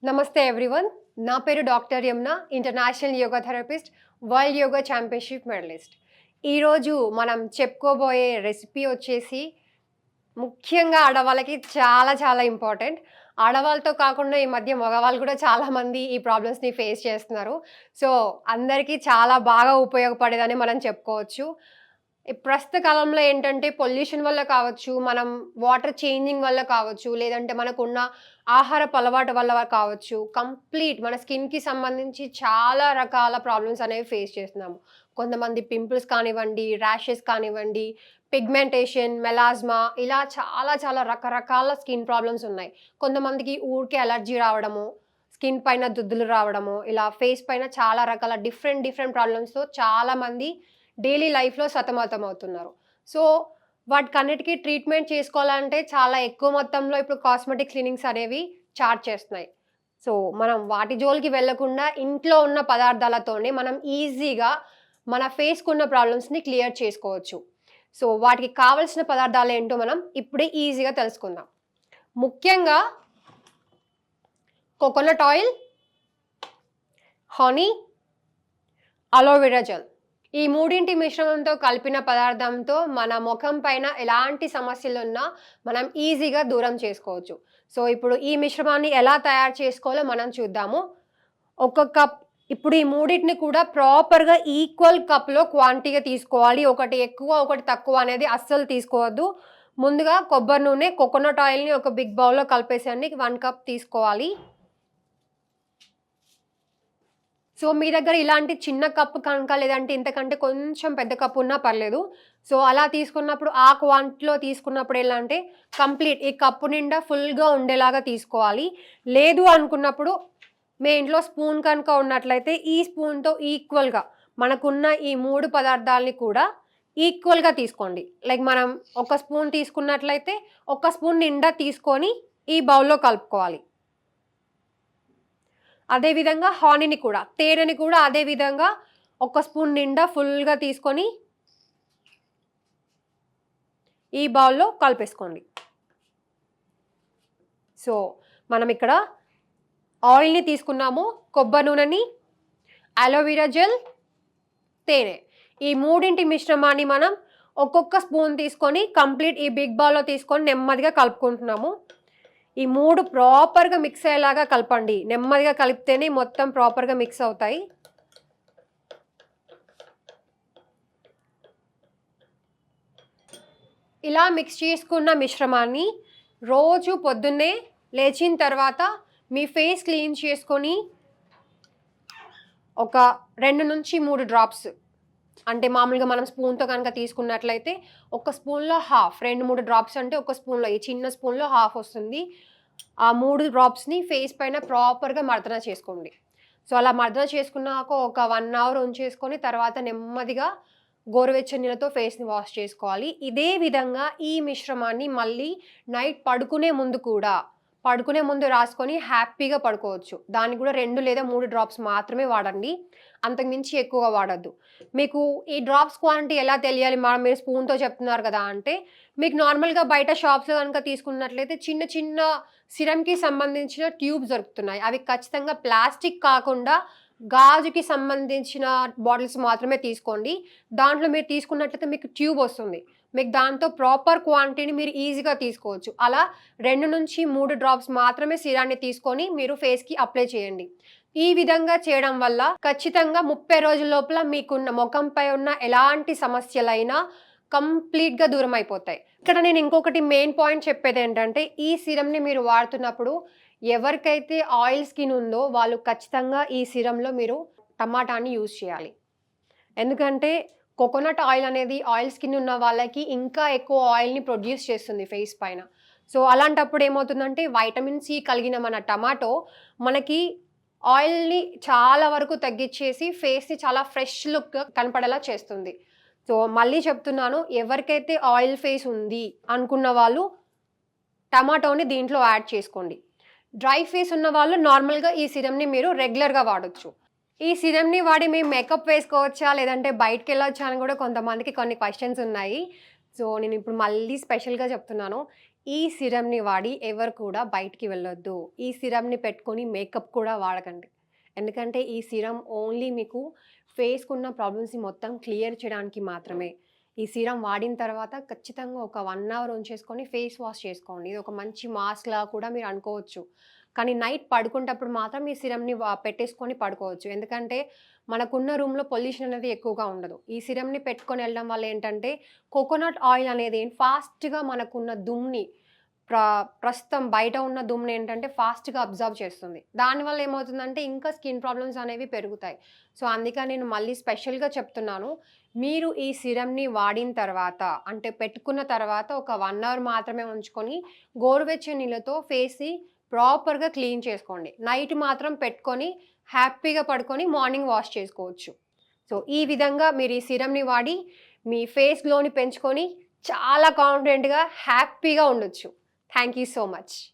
నమస్తే ఎవ్రీవన్. నా పేరు doctor Yamuna, international yoga therapist, world yoga championship medallist. ఈరోజు మనం చెప్పుకోబోయే రెసిపీ వచ్చేసి ముఖ్యంగా ఆడవాళ్ళకి చాలా చాలా ఇంపార్టెంట్. ఆడవాళ్ళతో కాకుండా ఈ మధ్య మగవాళ్ళు కూడా చాలామంది ఈ ప్రాబ్లమ్స్‌ని ఫేస్ చేస్తున్నారు. సో, అందరికీ చాలా బాగా ఉపయోగపడేదని మనం చెప్పుకోవచ్చు. ఈ ప్రస్తుత కాలంలో ఏంటంటే పొల్యూషన్ వల్ల కావచ్చు, మనం వాటర్ చేంజింగ్ వల్ల కావచ్చు, లేదంటే మనకున్న ఆహారపు అలవాటు వల్ల కావచ్చు, కంప్లీట్ మన స్కిన్‌కి సంబంధించి చాలా రకాల ప్రాబ్లమ్స్ అనేవి ఫేస్ చేస్తున్నాము. కొంతమంది పింపుల్స్ కానివ్వండి, ర్యాషెస్ కానివ్వండి, పిగ్మెంటేషన్, మెలాస్మా ఇలా చాలా చాలా రకరకాల స్కిన్ ప్రాబ్లమ్స్ ఉన్నాయి. కొంతమందికి ఊరికే అలర్జీ రావడము, స్కిన్ పైన దుద్దులు రావడము, ఇలా ఫేస్ పైన చాలా రకాల డిఫరెంట్ ప్రాబ్లమ్స్‌తో చాలామంది డైలీ లైఫ్‌లో సతమతమవుతున్నారు. సో, వాటికన్నిటికి ట్రీట్మెంట్ చేసుకోవాలంటే చాలా ఎక్కువ మొత్తంలో ఇప్పుడు కాస్మెటిక్ క్లీనింగ్స్ అనేవి చార్జ్ చేస్తున్నాయి. సో, మనం వాటి జోలికి వెళ్ళకుండా ఇంట్లో ఉన్న పదార్థాలతోనే మనం ఈజీగా మన ఫేస్‌కున్న ప్రాబ్లమ్స్‌ని క్లియర్ చేసుకోవచ్చు. సో, వాటికి కావాల్సిన పదార్థాలేంటో మనం ఇప్పుడే ఈజీగా తెలుసుకుందాం. ముఖ్యంగా coconut oil, honey, aloe vera gel. ఈ మూడింటి మిశ్రమంతో కలిపిన పదార్థంతో మన ముఖం పైన ఎలాంటి సమస్యలున్నా మనం ఈజీగా దూరం చేసుకోవచ్చు. సో, ఇప్పుడు ఈ మిశ్రమాన్ని ఎలా తయారు చేసుకోవాలో మనం చూద్దాము. ఒక కప్ ఇప్పుడు ఈ మూడింటిని కూడా ప్రాపర్‌గా ఈక్వల్ కప్‌లో క్వాంటిటీగా తీసుకోవాలి. ఒకటి ఎక్కువ, ఒకటి తక్కువ అనేది అస్సలు తీసుకోవద్దు. ముందుగా కొబ్బరి నూనె, కోకోనట్ ఆయిల్‌ని ఒక బిగ్ బౌల్‌లో కలిపేసేయండి. 1 కప్ తీసుకోవాలి. సో, మీ దగ్గర ఇలాంటి చిన్న కప్పు కనుక లేదంటే ఇంతకంటే కొంచెం పెద్ద కప్పు ఉన్నా పర్లేదు. సో, అలా తీసుకున్నప్పుడు ఆ క్వాంటిటీలో తీసుకున్నప్పుడు ఎలా అంటే కంప్లీట్ ఈ కప్పు నిండా ఫుల్‌గా ఉండేలాగా తీసుకోవాలి. లేదు అనుకున్నప్పుడు మీ ఇంట్లో స్పూన్ కనుక ఉన్నట్లయితే ఈ స్పూన్‌తో ఈక్వల్‌గా మనకున్న ఈ 3 పదార్థాలని కూడా ఈక్వల్‌గా తీసుకోండి. లైక్ మనం ఒక స్పూన్ తీసుకున్నట్లయితే ఒక స్పూన్ నిండా తీసుకొని ఈ బౌల్‌లో కలుపుకోవాలి. అదేవిధంగా హానీని కూడా, తేనెని కూడా అదే విధంగా ఒక స్పూన్ నిండా ఫుల్‌గా తీసుకొని ఈ బౌల్‌లో కలిపేసుకోండి. సో, మనం ఇక్కడ ఆయిల్‌ని తీసుకున్నాము, కొబ్బరి నూనెని, అలోవెరా జెల్, తేనె. ఈ మూడింటి మిశ్రమాన్ని మనం ఒక్కొక్క స్పూన్ తీసుకొని కంప్లీట్ ఈ బిగ్ బౌల్‌లో తీసుకొని నెమ్మదిగా కలుపుకుంటున్నాము. ఈ 3 ప్రాపర్‌గా మిక్స్ అయ్యేలాగా కలపండి. నెమ్మదిగా కలిపితేనే మొత్తం ప్రాపర్‌గా మిక్స్ అవుతాయి. ఇలా మిక్స్ చేసుకున్న మిశ్రమాన్ని రోజు పొద్దున్నే లేచిన తర్వాత మీ ఫేస్ క్లీన్ చేసుకొని ఒక 2-3 డ్రాప్స్ అంటే మామూలుగా మనం స్పూన్‌తో కనుక తీసుకున్నట్లయితే ఒక స్పూన్‌లో హాఫ్ 2-3 డ్రాప్స్ అంటే ఒక స్పూన్‌లో ఈ చిన్న స్పూన్‌లో హాఫ్ వస్తుంది. ఆ 3 డ్రాప్స్‌ని ఫేస్ పైన ప్రాపర్‌గా మర్దన చేసుకోండి. సో, అలా మర్దన చేసుకున్నాక ఒక 1 అవర్ ఉంచేసుకొని తర్వాత నెమ్మదిగా గోరువెచ్చని నీళ్ళతో ఫేస్‌ని వాష్ చేసుకోవాలి. ఇదే విధంగా ఈ మిశ్రమాన్ని మళ్ళీ నైట్ పడుకునే ముందు రాసుకొని హ్యాపీగా పడుకోవచ్చు. దానికి కూడా 2 లేదా 3 డ్రాప్స్ మాత్రమే వాడండి. అంతకుమించి ఎక్కువగా వాడొద్దు. మీకు ఈ డ్రాప్స్ క్వాంటిటీ ఎలా తెలియాలి? మీరు స్పూన్‌తో చెప్తున్నారు కదా అంటే, మీకు నార్మల్‌గా బయట షాప్స్‌లో గనుక తీసుకున్నట్లయితే చిన్న చిన్న సిరమ్‌కి సంబంధించిన ట్యూబ్స్ దొరుకుతున్నాయి. అవి ఖచ్చితంగా ప్లాస్టిక్ కాకుండా గాజుకి సంబంధించిన బాటిల్స్ మాత్రమే తీసుకోండి. దాంట్లో మీరు తీసుకున్నట్లయితే మీకు ట్యూబ్ వస్తుంది. మీకు దాంతో ప్రాపర్ క్వాంటిటీని మీరు ఈజీగా తీసుకోవచ్చు. అలా 2-3 డ్రాప్స్ మాత్రమే సిరాన్ని తీసుకొని మీరు ఫేస్‌కి అప్లై చేయండి. ఈ విధంగా చేయడం వల్ల ఖచ్చితంగా 30 రోజుల లోపల మీకున్న ముఖంపై ఉన్న ఎలాంటి సమస్యలైనా కంప్లీట్‌గా దూరం అయిపోతాయి. ఇక్కడ నేను ఇంకొకటి మెయిన్ పాయింట్ చెప్పేదేంటంటే, ఈ సిరమ్‌ని మీరు వాడుతున్నప్పుడు ఎవరికైతే ఆయిల్ స్కిన్ ఉందో వాళ్ళు ఖచ్చితంగా ఈ సిరమ్‌లో మీరు టమాటాని యూజ్ చేయాలి. ఎందుకంటే కోకోనట్ ఆయిల్ అనేది ఆయిల్ స్కిన్ ఉన్న వాళ్ళకి ఇంకా ఎక్కువ ఆయిల్‌ని ప్రొడ్యూస్ చేస్తుంది ఫేస్ పైన. సో, అలాంటప్పుడు ఏమవుతుందంటే వైటమిన్ సి కలిగిన మన టమాటో మనకి ఆయిల్‌ని చాలా వరకు తగ్గిచ్చేసి ఫేస్‌ని చాలా ఫ్రెష్ లుక్ కనపడేలా చేస్తుంది. సో, మళ్ళీ చెప్తున్నాను, ఎవరికైతే ఆయిల్ ఫేస్ ఉంది అనుకున్న వాళ్ళు టమాటోని దీంట్లో యాడ్ చేసుకోండి. డ్రై ఫేస్ ఉన్న వాళ్ళు నార్మల్‌గా ఈ సిరమ్‌ని మీరు రెగ్యులర్‌గా వాడొచ్చు. ఈ సిరమ్‌ని వాడి మేము మేకప్ వేసుకోవచ్చా? లేదంటే బయటికెళ్ళొచ్చా? అని కూడా కొంతమందికి కొన్ని క్వెషన్స్ ఉన్నాయి. సో, నేనిప్పుడు మళ్ళీ స్పెషల్‌గా చెప్తున్నాను. ఈ సిరమ్‌ని వాడి ఎవరు కూడా బయటికి వెళ్ళొద్దు. ఈ సిరమ్‌ని పెట్టుకొని మేకప్ కూడా వాడకండి. ఎందుకంటే ఈ సిరమ్ ఓన్లీ మీకు ఫేస్‌కున్న ప్రాబ్లమ్స్‌ని మొత్తం క్లియర్ చేయడానికి మాత్రమే. ఈ సీరమ్ వాడిన తర్వాత ఖచ్చితంగా ఒక 1 అవర్ ఉంచేసుకొని ఫేస్ వాష్ చేసుకోండి. ఇది ఒక మంచి మాస్క్‌లా కూడా మీరు అనుకోవచ్చు. కానీ నైట్ పడుకునేటప్పుడు మాత్రం ఈ సిరమ్‌ని పెట్టేసుకొని పడుకోవచ్చు. ఎందుకంటే మనకున్న రూమ్‌లో పొల్యూషన్ అనేది ఎక్కువగా ఉండదు. ఈ సిరమ్‌ని పెట్టుకొని వెళ్ళడం వల్ల ఏంటంటే కోకోనట్ ఆయిల్ అనేది ఫాస్ట్‌గా మనకున్న దుమ్ముని ప్రస్తుతం బయట ఉన్న దుమ్ముని ఏంటంటే ఫాస్ట్‌గా అబ్జర్వ్ చేస్తుంది. దానివల్ల ఏమవుతుందంటే ఇంకా స్కిన్ ప్రాబ్లమ్స్ అనేవి పెరుగుతాయి. సో, అందుకని నేను మళ్ళీ స్పెషల్‌గా చెప్తున్నాను. మీరు ఈ సిరమ్‌ని వాడిన తర్వాత అంటే పెట్టుకున్న తర్వాత ఒక 1 అవర్ మాత్రమే ఉంచుకొని గోరువెచ్చని నీళ్ళతో ఫేస్‌ని ప్రాపర్‌గా క్లీన్ చేసుకోండి. నైట్ మాత్రం పెట్టుకొని హ్యాపీగా పడుకొని మార్నింగ్ వాష్ చేసుకోవచ్చు. సో, ఈ విధంగా మీరు ఈ సిరమ్‌ని వాడి మీ ఫేస్ గ్లోని పెంచుకొని చాలా కాన్ఫిడెంట్‌గా, హ్యాపీగా ఉండొచ్చు. Thank you so much.